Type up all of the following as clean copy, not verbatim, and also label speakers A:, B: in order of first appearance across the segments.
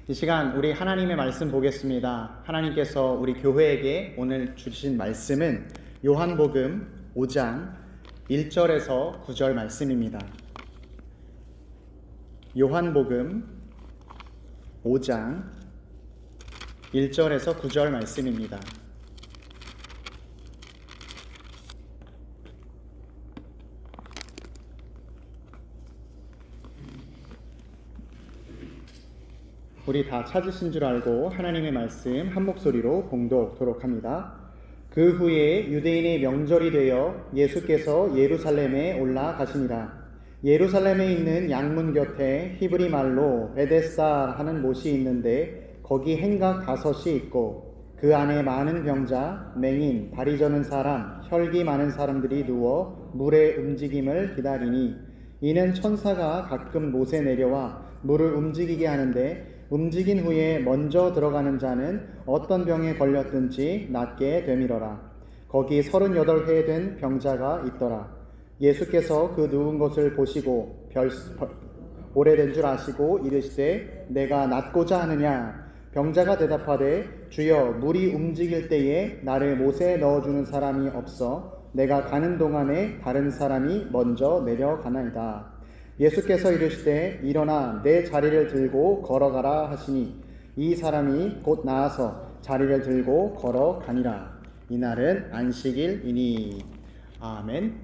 A: 이 시간 우리 하나님의 말씀 보겠습니다. 하나님께서 우리 교회에게 오늘 주신 말씀은 요한복음 5장 1절에서 9절 말씀입니다. 요한복음 5장 1절에서 9절 말씀입니다. 우리 다 찾으신 줄 알고 하나님의 말씀 한 목소리로 봉독하도록 합니다. 그 후에 유대인의 명절이 되어 예수께서 예루살렘에 올라가시니라. 예루살렘에 있는 양문 곁에 히브리 말로 베데스다 하는 못이 있는데 거기 행각 5이 있고 그 안에 많은 병자, 맹인, 다리 저는 사람, 혈기 많은 사람들이 누워 물의 움직임을 기다리니 이는 천사가 가끔 못에 내려와 물을 움직이게 하는데 움직인 후에 먼저 들어가는 자는 어떤 병에 걸렸든지 낫게 되밀어라. 거기 38회 된 병자가 있더라. 예수께서 그 누운 것을 보시고 오래된 줄 아시고 이르시되 내가 낫고자 하느냐? 병자가 대답하되 주여 물이 움직일 때에 나를 못에 넣어주는 사람이 없어 내가 가는 동안에 다른 사람이 먼저 내려가나이다. 예수께서 이르시되 일어나 내 자리를 들고 걸어가라 하시니 이 사람이 곧 나아서 자리를 들고 걸어가니라. 이날은 안식일이니. 아멘.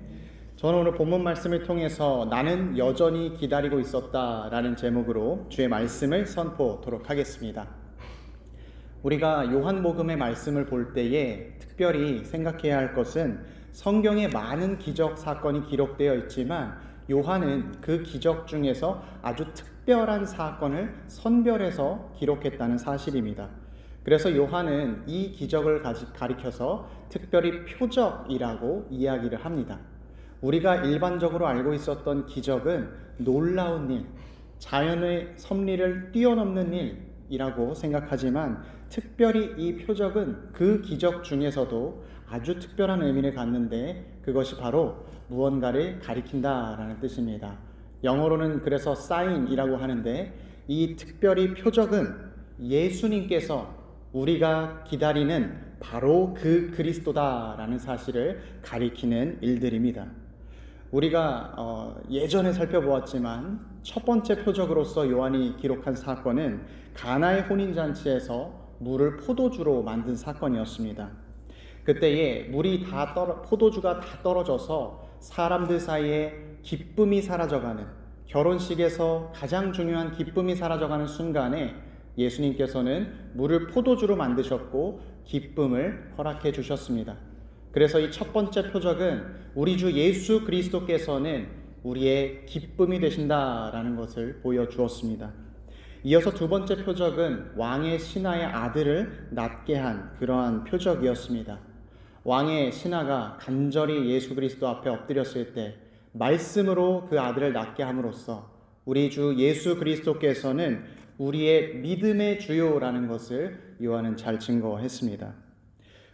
A: 저는 오늘 본문 말씀을 통해서 나는 여전히 기다리고 있었다라는 제목으로 주의 말씀을 선포하도록 하겠습니다. 우리가 요한복음의 말씀을 볼 때에 특별히 생각해야 할 것은 성경에 많은 기적 사건이 기록되어 있지만 요한은 그 기적 중에서 아주 특별한 사건을 선별해서 기록했다는 사실입니다. 그래서 요한은 이 기적을 가리켜서 특별히 표적이라고 이야기를 합니다. 우리가 일반적으로 알고 있었던 기적은 놀라운 일, 자연의 섭리를 뛰어넘는 일이라고 생각하지만 특별히 이 표적은 그 기적 중에서도 아주 특별한 의미를 갖는데 그것이 바로 무언가를 가리킨다라는 뜻입니다. 영어로는 그래서 사인이라고 하는데 이 특별히 표적은 예수님께서 우리가 기다리는 바로 그 그리스도다라는 사실을 가리키는 일들입니다. 우리가 예전에 살펴보았지만 첫 번째 표적으로서 요한이 기록한 사건은 가나의 혼인잔치에서 물을 포도주로 만든 사건이었습니다. 그때에 포도주가 다 떨어져서 사람들 사이에 기쁨이 사라져가는, 결혼식에서 가장 중요한 기쁨이 사라져가는 순간에 예수님께서는 물을 포도주로 만드셨고 기쁨을 허락해 주셨습니다. 그래서 이 첫 번째 표적은 우리 주 예수 그리스도께서는 우리의 기쁨이 되신다라는 것을 보여주었습니다. 이어서 두 번째 표적은 왕의 신하의 아들을 낳게 한 그러한 표적이었습니다. 왕의 신하가 간절히 예수 그리스도 앞에 엎드렸을 때 말씀으로 그 아들을 낳게 함으로써 우리 주 예수 그리스도께서는 우리의 믿음의 주요라는 것을 요한은 잘 증거했습니다.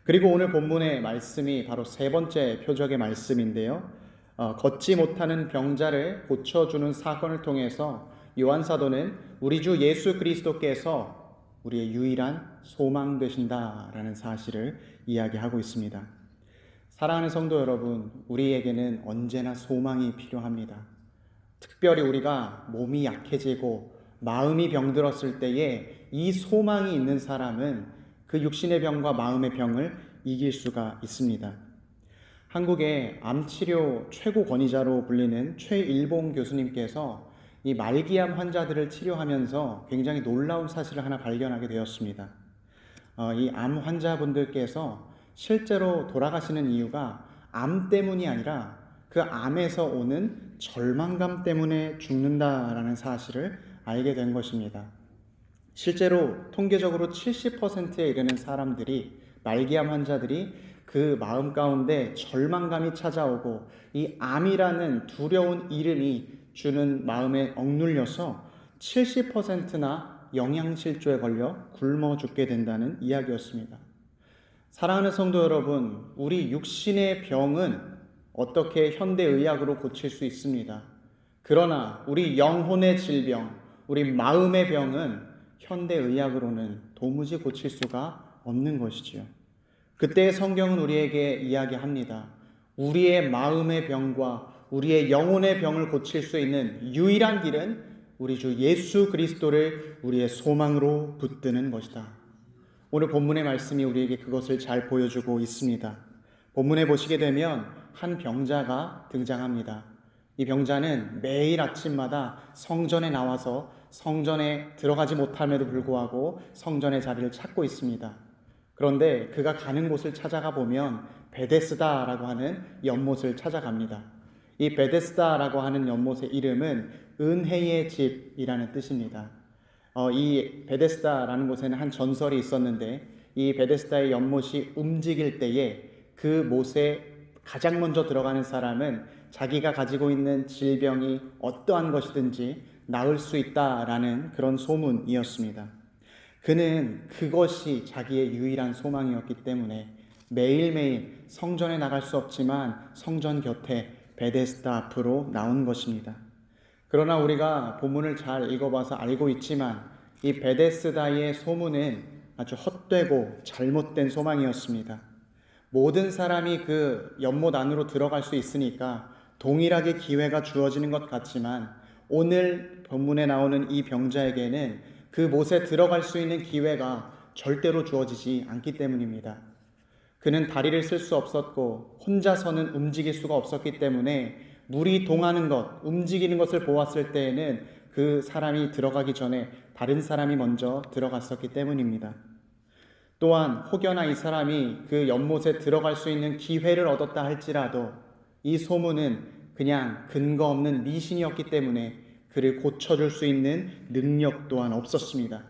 A: 그리고 오늘 본문의 말씀이 바로 세 번째 표적의 말씀인데요. 걷지 못하는 병자를 고쳐주는 사건을 통해서 요한 사도는 우리 주 예수 그리스도께서 우리의 유일한 소망 되신다라는 사실을 이야기하고 있습니다. 사랑하는 성도 여러분, 우리에게는 언제나 소망이 필요합니다. 특별히 우리가 몸이 약해지고 마음이 병들었을 때에 이 소망이 있는 사람은 그 육신의 병과 마음의 병을 이길 수가 있습니다. 한국의 암치료 최고 권위자로 불리는 최일봉 교수님께서 이 말기암 환자들을 치료하면서 굉장히 놀라운 사실을 하나 발견하게 되었습니다. 이 암 환자분들께서 실제로 돌아가시는 이유가 암 때문이 아니라 그 암에서 오는 절망감 때문에 죽는다라는 사실을 알게 된 것입니다. 실제로 통계적으로 70%에 이르는 사람들이, 말기암 환자들이 그 마음 가운데 절망감이 찾아오고 이 암이라는 두려운 이름이 주는 마음에 억눌려서 70%나 영양실조에 걸려 굶어 죽게 된다는 이야기였습니다. 사랑하는 성도 여러분, 우리 육신의 병은 어떻게 현대의학으로 고칠 수 있습니다. 그러나 우리 영혼의 질병, 우리 마음의 병은 현대의학으로는 도무지 고칠 수가 없는 것이지요. 그때 성경은 우리에게 이야기합니다. 우리의 마음의 병과 우리의 영혼의 병을 고칠 수 있는 유일한 길은 우리 주 예수 그리스도를 우리의 소망으로 붙드는 것이다. 오늘 본문의 말씀이 우리에게 그것을 잘 보여주고 있습니다. 본문에 보시게 되면 한 병자가 등장합니다. 이 병자는 매일 아침마다 성전에 나와서 성전에 들어가지 못함에도 불구하고 성전의 자리를 찾고 있습니다. 그런데 그가 가는 곳을 찾아가 보면 베데스다라고 하는 연못을 찾아갑니다. 이 베데스다라고 하는 연못의 이름은 은혜의 집이라는 뜻입니다. 이 베데스다라는 곳에는 한 전설이 있었는데 이 베데스다의 연못이 움직일 때에 그 못에 가장 먼저 들어가는 사람은 자기가 가지고 있는 질병이 어떠한 것이든지 나을 수 있다라는 그런 소문이었습니다. 그는 그것이 자기의 유일한 소망이었기 때문에 매일매일 성전에 나갈 수 없지만 성전 곁에 베데스다 앞으로 나온 것입니다. 그러나 우리가 본문을 잘 읽어봐서 알고 있지만 이 베데스다의 소문은 아주 헛되고 잘못된 소망이었습니다. 모든 사람이 그 연못 안으로 들어갈 수 있으니까 동일하게 기회가 주어지는 것 같지만 오늘 본문에 나오는 이 병자에게는 그 못에 들어갈 수 있는 기회가 절대로 주어지지 않기 때문입니다. 그는 다리를 쓸 수 없었고 혼자서는 움직일 수가 없었기 때문에 물이 동하는 것, 움직이는 것을 보았을 때에는 그 사람이 들어가기 전에 다른 사람이 먼저 들어갔었기 때문입니다. 또한 혹여나 이 사람이 그 연못에 들어갈 수 있는 기회를 얻었다 할지라도 이 소문은 그냥 근거 없는 미신이었기 때문에 그를 고쳐줄 수 있는 능력 또한 없었습니다.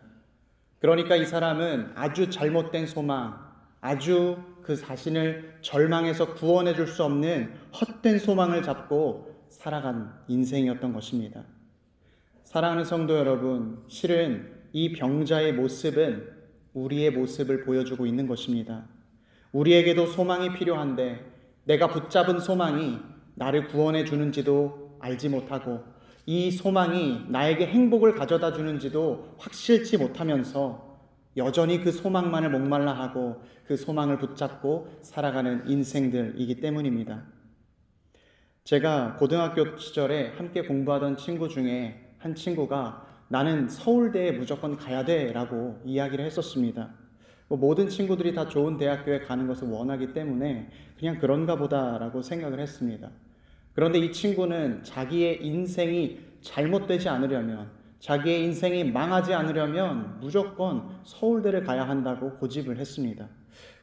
A: 그러니까 이 사람은 아주 잘못된 소망, 아주 그 자신을 절망에서 구원해 줄 수 없는 헛된 소망을 잡고 살아간 인생이었던 것입니다. 사랑하는 성도 여러분, 실은 이 병자의 모습은 우리의 모습을 보여주고 있는 것입니다. 우리에게도 소망이 필요한데 내가 붙잡은 소망이 나를 구원해 주는지도 알지 못하고 이 소망이 나에게 행복을 가져다 주는지도 확실치 못하면서 여전히 그 소망만을 목말라 하고 그 소망을 붙잡고 살아가는 인생들이기 때문입니다. 제가 고등학교 시절에 함께 공부하던 친구 중에 한 친구가 나는 서울대에 무조건 가야 돼 라고 이야기를 했었습니다. 모든 친구들이 다 좋은 대학교에 가는 것을 원하기 때문에 그냥 그런가 보다라고 생각을 했습니다. 그런데 이 친구는 자기의 인생이 잘못되지 않으려면, 자기의 인생이 망하지 않으려면 무조건 서울대를 가야 한다고 고집을 했습니다.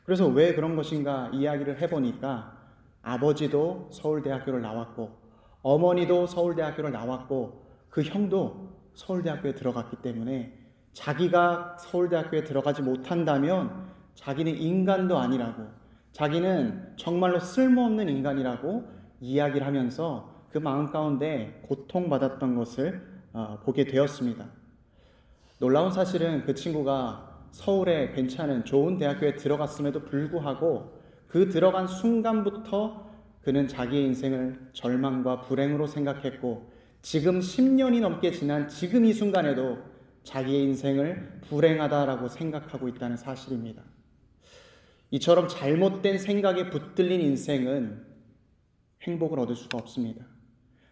A: 그래서 왜 그런 것인가 이야기를 해보니까 아버지도 서울대학교를 나왔고 어머니도 서울대학교를 나왔고 그 형도 서울대학교에 들어갔기 때문에 자기가 서울대학교에 들어가지 못한다면 자기는 인간도 아니라고, 자기는 정말로 쓸모없는 인간이라고 이야기를 하면서 그 마음 가운데 고통받았던 것을 보게 되었습니다. 놀라운 사실은 그 친구가 서울에 괜찮은 좋은 대학교에 들어갔음에도 불구하고 그 들어간 순간부터 그는 자기의 인생을 절망과 불행으로 생각했고 지금 10년이 넘게 지난 지금 이 순간에도 자기의 인생을 불행하다라고 생각하고 있다는 사실입니다. 이처럼 잘못된 생각에 붙들린 인생은 행복을 얻을 수가 없습니다.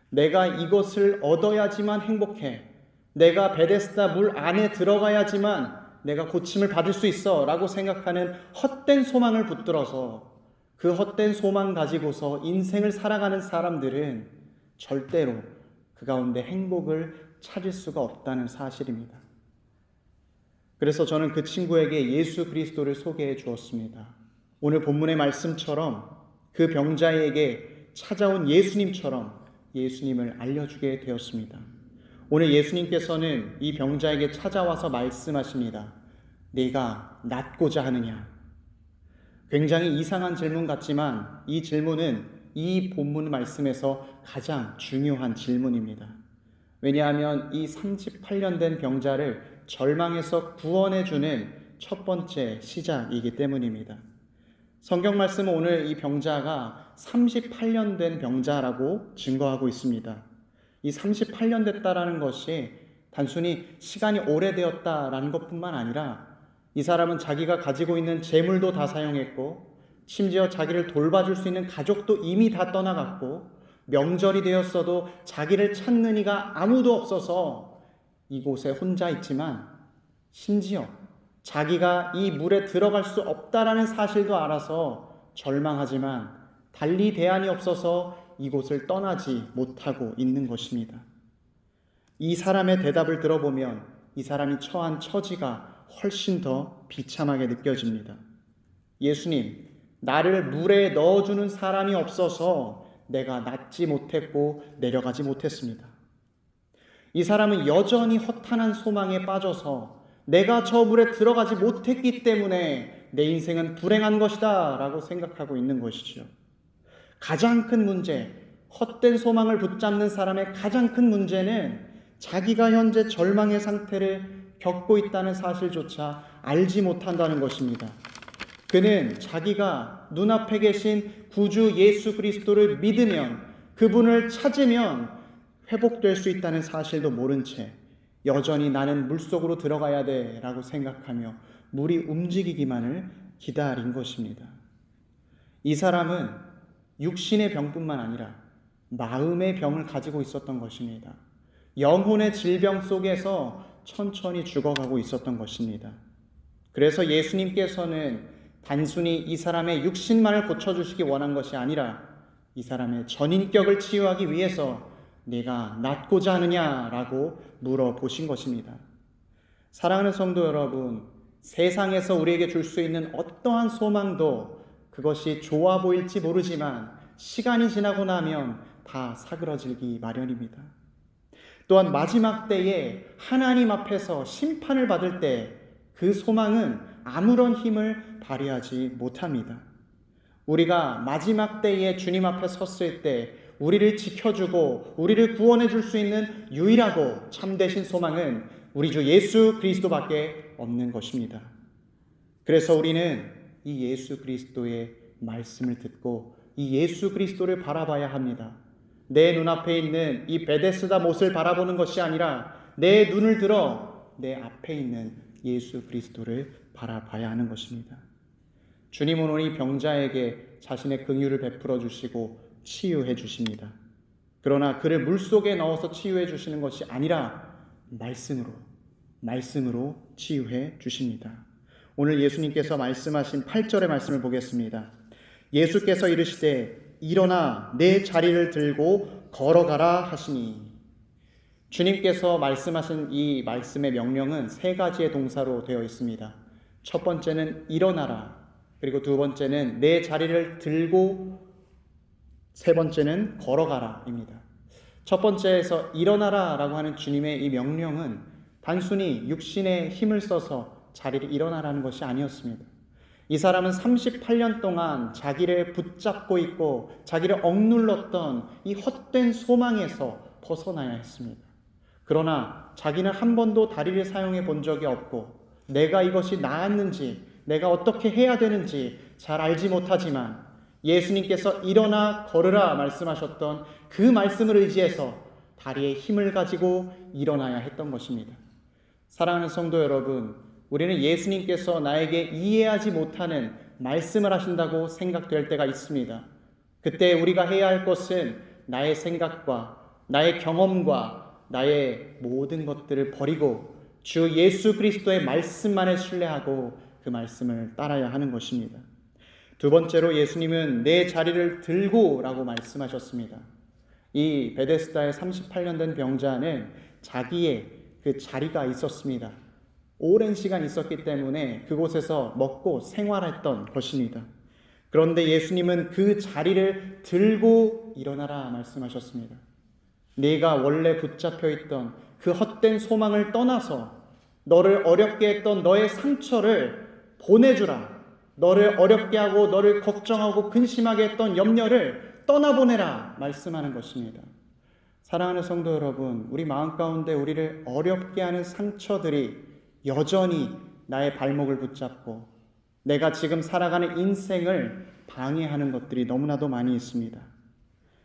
A: 내가 이것을 얻어야지만 행복해. 내가 베데스다 물 안에 들어가야지만 내가 고침을 받을 수 있어 라고 생각하는 헛된 소망을 붙들어서 그 헛된 소망 가지고서 인생을 살아가는 사람들은 절대로 그 가운데 행복을 찾을 수가 없다는 사실입니다. 그래서 저는 그 친구에게 예수 그리스도를 소개해 주었습니다. 오늘 본문의 말씀처럼 그 병자에게 찾아온 예수님처럼 예수님을 알려주게 되었습니다. 오늘 예수님께서는 이 병자에게 찾아와서 말씀하십니다. 네가 낫고자 하느냐? 굉장히 이상한 질문 같지만 이 질문은 이 본문 말씀에서 가장 중요한 질문입니다. 왜냐하면 이 38년 된 병자를 절망에서 구원해주는 첫 번째 시작이기 때문입니다. 성경 말씀은 오늘 이 병자가 38년 된 병자라고 증거하고 있습니다. 이 38년 됐다라는 것이 단순히 시간이 오래되었다라는 것뿐만 아니라 이 사람은 자기가 가지고 있는 재물도 다 사용했고 심지어 자기를 돌봐줄 수 있는 가족도 이미 다 떠나갔고 명절이 되었어도 자기를 찾는 이가 아무도 없어서 이곳에 혼자 있지만 심지어 자기가 이 물에 들어갈 수 없다라는 사실도 알아서 절망하지만 달리 대안이 없어서 이곳을 떠나지 못하고 있는 것입니다. 이 사람의 대답을 들어보면 이 사람이 처한 처지가 훨씬 더 비참하게 느껴집니다. 예수님, 나를 물에 넣어주는 사람이 없어서 내가 낫지 못했고 내려가지 못했습니다. 이 사람은 여전히 허탄한 소망에 빠져서 내가 저 물에 들어가지 못했기 때문에 내 인생은 불행한 것이다 라고 생각하고 있는 것이죠. 가장 큰 문제, 헛된 소망을 붙잡는 사람의 가장 큰 문제는 자기가 현재 절망의 상태를 겪고 있다는 사실조차 알지 못한다는 것입니다. 그는 자기가 눈앞에 계신 구주 예수 그리스도를 믿으면, 그분을 찾으면 회복될 수 있다는 사실도 모른 채 여전히 나는 물속으로 들어가야 돼 라고 생각하며 물이 움직이기만을 기다린 것입니다. 이 사람은 육신의 병뿐만 아니라 마음의 병을 가지고 있었던 것입니다. 영혼의 질병 속에서 천천히 죽어가고 있었던 것입니다. 그래서 예수님께서는 단순히 이 사람의 육신만을 고쳐주시기 원한 것이 아니라 이 사람의 전인격을 치유하기 위해서 네가 낫고자 하느냐라고 물어보신 것입니다. 사랑하는 성도 여러분, 세상에서 우리에게 줄 수 있는 어떠한 소망도 그것이 좋아 보일지 모르지만 시간이 지나고 나면 다 사그러지기 마련입니다. 또한 마지막 때에 하나님 앞에서 심판을 받을 때 그 소망은 아무런 힘을 발휘하지 못합니다. 우리가 마지막 때에 주님 앞에 섰을 때 우리를 지켜주고 우리를 구원해 줄 수 있는 유일하고 참되신 소망은 우리 주 예수 그리스도밖에 없는 것입니다. 그래서 우리는 이 예수 그리스도의 말씀을 듣고 이 예수 그리스도를 바라봐야 합니다. 내 눈앞에 있는 이 베데스다 못을 바라보는 것이 아니라 내 눈을 들어 내 앞에 있는 예수 그리스도를 바라봐야 하는 것입니다. 주님은 오늘 이 병자에게 자신의 긍휼을 베풀어 주시고 치유해 주십니다. 그러나 그를 물속에 넣어서 치유해 주시는 것이 아니라 말씀으로 치유해 주십니다. 오늘 예수님께서 말씀하신 8절의 말씀을 보겠습니다. 예수께서 이르시되 일어나 내 자리를 들고 걸어가라 하시니. 주님께서 말씀하신 이 말씀의 명령은 세 가지의 동사로 되어 있습니다. 첫 번째는 일어나라, 그리고 두 번째는 내 자리를 들고, 세 번째는 걸어가라입니다. 첫 번째에서 일어나라 라고 하는 주님의 이 명령은 단순히 육신의 힘을 써서 자리를 일어나라는 것이 아니었습니다. 이 사람은 38년 동안 자기를 붙잡고 있고 자기를 억눌렀던 이 헛된 소망에서 벗어나야 했습니다. 그러나 자기는 한 번도 다리를 사용해 본 적이 없고 내가 이것이 나았는지 내가 어떻게 해야 되는지 잘 알지 못하지만 예수님께서 일어나 걸으라 말씀하셨던 그 말씀을 의지해서 다리에 힘을 가지고 일어나야 했던 것입니다. 사랑하는 성도 여러분, 우리는 예수님께서 나에게 이해하지 못하는 말씀을 하신다고 생각될 때가 있습니다. 그때 우리가 해야 할 것은 나의 생각과 나의 경험과 나의 모든 것들을 버리고 주 예수 그리스도의 말씀만을 신뢰하고 그 말씀을 따라야 하는 것입니다. 두 번째로 예수님은 내 자리를 들고 라고 말씀하셨습니다. 이 베데스다의 38년 된 병자는 자기의 그 자리가 있었습니다. 오랜 시간 있었기 때문에 그곳에서 먹고 생활했던 것입니다. 그런데 예수님은 그 자리를 들고 일어나라 말씀하셨습니다. 네가 원래 붙잡혀 있던 그 헛된 소망을 떠나서 너를 어렵게 했던 너의 상처를 보내주라. 너를 어렵게 하고 너를 걱정하고 근심하게 했던 염려를 떠나보내라 말씀하는 것입니다. 사랑하는 성도 여러분, 우리 마음 가운데 우리를 어렵게 하는 상처들이 여전히 나의 발목을 붙잡고 내가 지금 살아가는 인생을 방해하는 것들이 너무나도 많이 있습니다.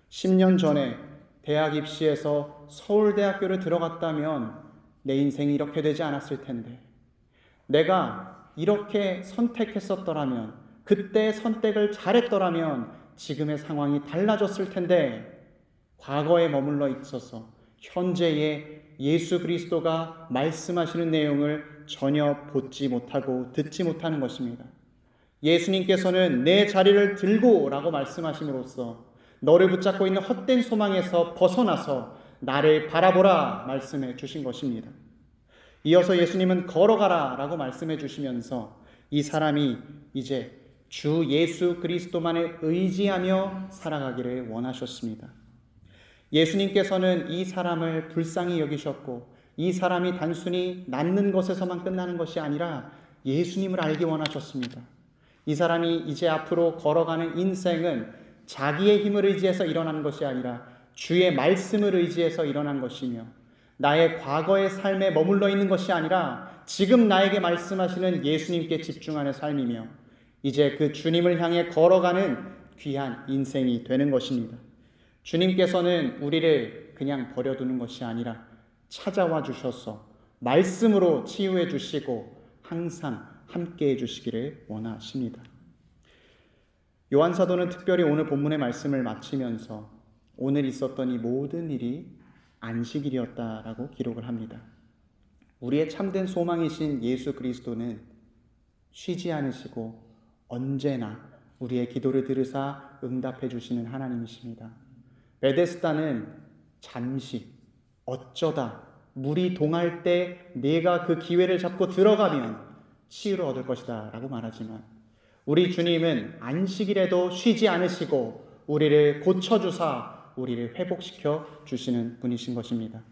A: 10년 전에 대학 입시에서 서울대학교를 들어갔다면 내 인생이 이렇게 되지 않았을 텐데, 내가 이렇게 선택했었더라면, 그때 선택을 잘했더라면 지금의 상황이 달라졌을 텐데, 과거에 머물러 있어서 현재의 예수 그리스도가 말씀하시는 내용을 전혀 보지 못하고 듣지 못하는 것입니다. 예수님께서는 내 자리를 들고 라고 말씀하심으로써 너를 붙잡고 있는 헛된 소망에서 벗어나서 나를 바라보라 말씀해 주신 것입니다. 이어서 예수님은 걸어가라 라고 말씀해 주시면서 이 사람이 이제 주 예수 그리스도만을 의지하며 살아가기를 원하셨습니다. 예수님께서는 이 사람을 불쌍히 여기셨고, 이 사람이 단순히 낫는 것에서만 끝나는 것이 아니라 예수님을 알기 원하셨습니다. 이 사람이 이제 앞으로 걸어가는 인생은 자기의 힘을 의지해서 일어난 것이 아니라 주의 말씀을 의지해서 일어난 것이며, 나의 과거의 삶에 머물러 있는 것이 아니라 지금 나에게 말씀하시는 예수님께 집중하는 삶이며, 이제 그 주님을 향해 걸어가는 귀한 인생이 되는 것입니다. 주님께서는 우리를 그냥 버려두는 것이 아니라 찾아와 주셔서 말씀으로 치유해 주시고 항상 함께 해 주시기를 원하십니다. 요한 사도는 특별히 오늘 본문의 말씀을 마치면서 오늘 있었던 이 모든 일이 안식일이었다라고 기록을 합니다. 우리의 참된 소망이신 예수 그리스도는 쉬지 않으시고 언제나 우리의 기도를 들으사 응답해 주시는 하나님이십니다. 베데스다는 잠시, 어쩌다 물이 동할 때 내가 그 기회를 잡고 들어가면 치유를 얻을 것이다 라고 말하지만, 우리 주님은 안식일에도 쉬지 않으시고 우리를 고쳐주사 우리를 회복시켜 주시는 분이신 것입니다.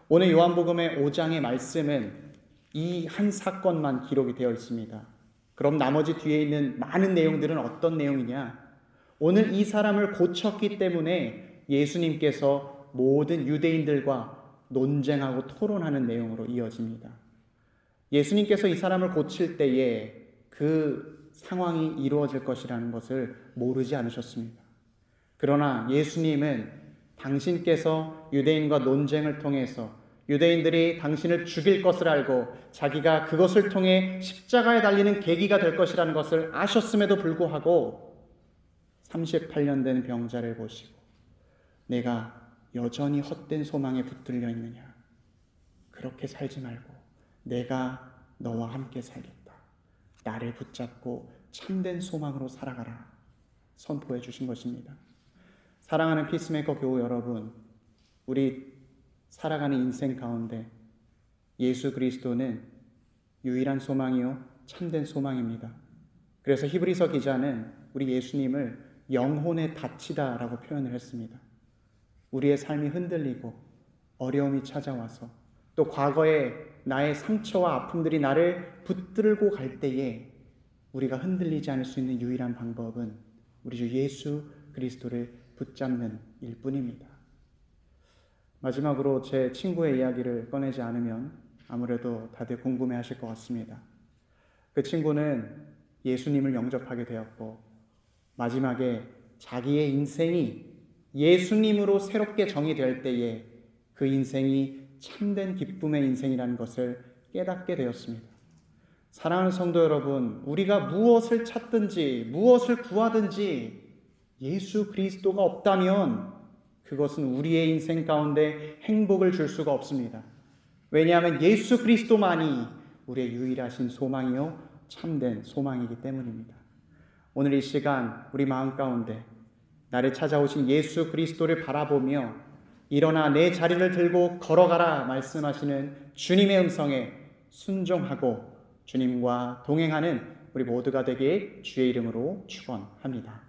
A: 오늘 요한복음의 5장의 말씀은 이 한 사건만 기록이 되어 있습니다. 그럼 나머지 뒤에 있는 많은 내용들은 어떤 내용이냐? 오늘 이 사람을 고쳤기 때문에 예수님께서 모든 유대인들과 논쟁하고 토론하는 내용으로 이어집니다. 예수님께서 이 사람을 고칠 때에 그 상황이 이루어질 것이라는 것을 모르지 않으셨습니다. 그러나 예수님은 당신께서 유대인과 논쟁을 통해서 유대인들이 당신을 죽일 것을 알고 자기가 그것을 통해 십자가에 달리는 계기가 될 것이라는 것을 아셨음에도 불구하고 38년 된 병자를 보시고 내가 여전히 헛된 소망에 붙들려 있느냐? 그렇게 살지 말고 내가 너와 함께 살겠다. 나를 붙잡고 참된 소망으로 살아가라. 선포해 주신 것입니다. 사랑하는 피스메이커 교우 여러분, 우리 살아가는 인생 가운데 예수 그리스도는 유일한 소망이요 참된 소망입니다. 그래서 히브리서 기자는 우리 예수님을 영혼의 닻이다라고 표현을 했습니다. 우리의 삶이 흔들리고 어려움이 찾아와서 또 과거에 나의 상처와 아픔들이 나를 붙들고 갈 때에 우리가 흔들리지 않을 수 있는 유일한 방법은 우리 주 예수 그리스도를 붙잡는 일뿐입니다. 마지막으로 제 친구의 이야기를 꺼내지 않으면 아무래도 다들 궁금해하실 것 같습니다. 그 친구는 예수님을 영접하게 되었고 마지막에 자기의 인생이 예수님으로 새롭게 정의될 때에 그 인생이 참된 기쁨의 인생이라는 것을 깨닫게 되었습니다. 사랑하는 성도 여러분, 우리가 무엇을 찾든지 무엇을 구하든지 예수 그리스도가 없다면 그것은 우리의 인생 가운데 행복을 줄 수가 없습니다. 왜냐하면 예수 그리스도만이 우리의 유일하신 소망이요 참된 소망이기 때문입니다. 오늘 이 시간 우리 마음 가운데 나를 찾아오신 예수 그리스도를 바라보며 일어나 내 자리를 들고 걸어가라 말씀하시는 주님의 음성에 순종하고 주님과 동행하는 우리 모두가 되길 주의 이름으로 축원합니다.